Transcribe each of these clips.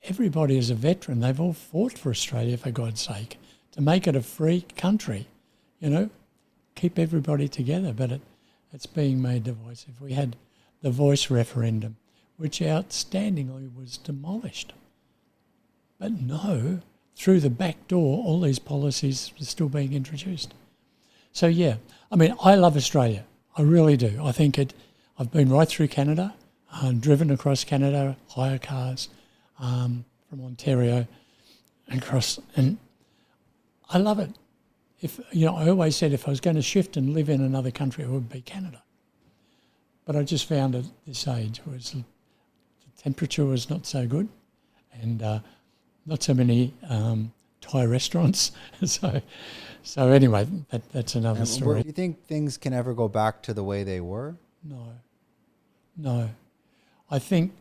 everybody is a veteran. They've all fought for Australia, for God's sake, to make it a free country, you know, keep everybody together. But it's being made divisive. We had the voice referendum, which outstandingly was demolished. But no, through the back door, all these policies are still being introduced. So, yeah, I mean, I love Australia. I really do. I think I've been right through Canada, driven across Canada, hire cars from Ontario across, and I love it. I always said if I was going to shift and live in another country, it would be Canada. But I just found at this age the temperature was not so good, and not so many Thai restaurants. So anyway, that's another story. Do you think things can ever go back to the way they were? No. I think,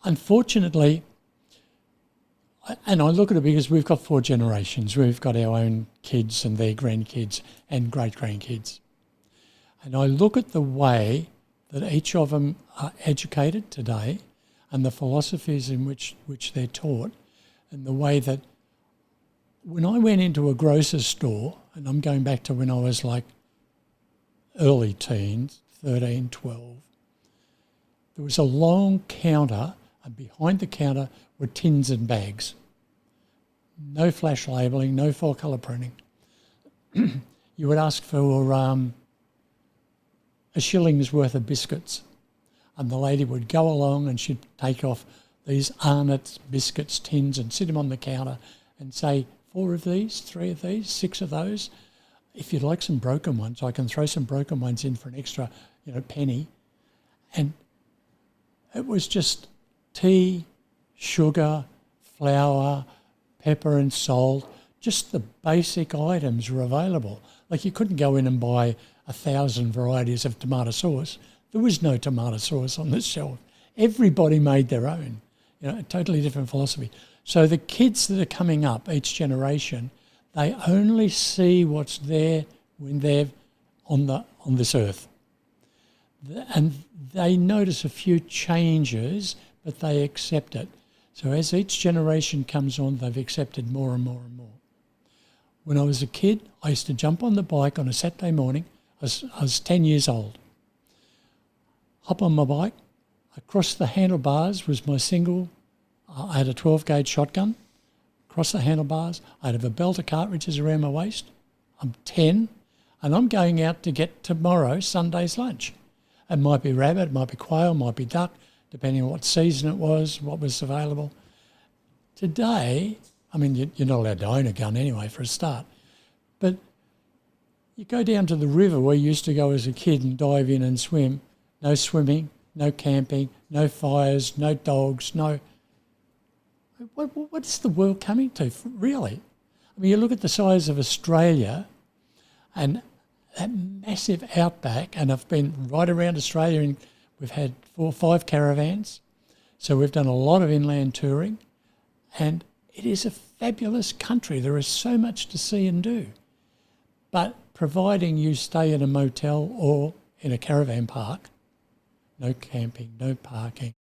unfortunately, and I look at it because we've got 4 generations. We've got our own kids and their grandkids and great-grandkids. And I look at the way that each of them are educated today and the philosophies in which they're taught, and the way that when I went into a grocer's store, and I'm going back to when I was like early teens, 13, 12, there was a long counter, and behind the counter were tins and bags. No flash labelling, no 4-colour printing. You would ask for a shilling's worth of biscuits, and the lady would go along and she'd take off these Arnott's biscuits tins and sit them on the counter and say, 4 of these, 3 of these, 6 of those. If you'd like some broken ones, I can throw some broken ones in for an extra, penny. And it was just tea, sugar, flour, pepper and salt. Just the basic items were available. Like you couldn't go in and buy 1,000 varieties of tomato sauce. There was no tomato sauce on the shelf. Everybody made their own. A totally different philosophy. So the kids that are coming up, each generation, they only see what's there when they're on this earth. And they notice a few changes, but they accept it. So as each generation comes on, they've accepted more and more and more. When I was a kid, I used to jump on the bike on a Saturday morning. I was 10 years old. Hop on my bike. Across the handlebars was my single. I had a 12-gauge shotgun. Across the handlebars, I'd have a belt of cartridges around my waist. I'm 10, and I'm going out to get tomorrow Sunday's lunch. It might be rabbit, it might be quail, it might be duck, depending on what season it was, what was available. Today, I mean, you're not allowed to own a gun anyway for a start, but you go down to the river where you used to go as a kid and dive in and swim. No swimming, no camping, no fires, no dogs, no... What is the world coming to, really? I mean, you look at the size of Australia and that massive outback, and I've been right around Australia and we've had 4 or 5 caravans. So we've done a lot of inland touring, and it is a fabulous country. There is so much to see and do. But providing you stay in a motel or in a caravan park, no camping, no parking,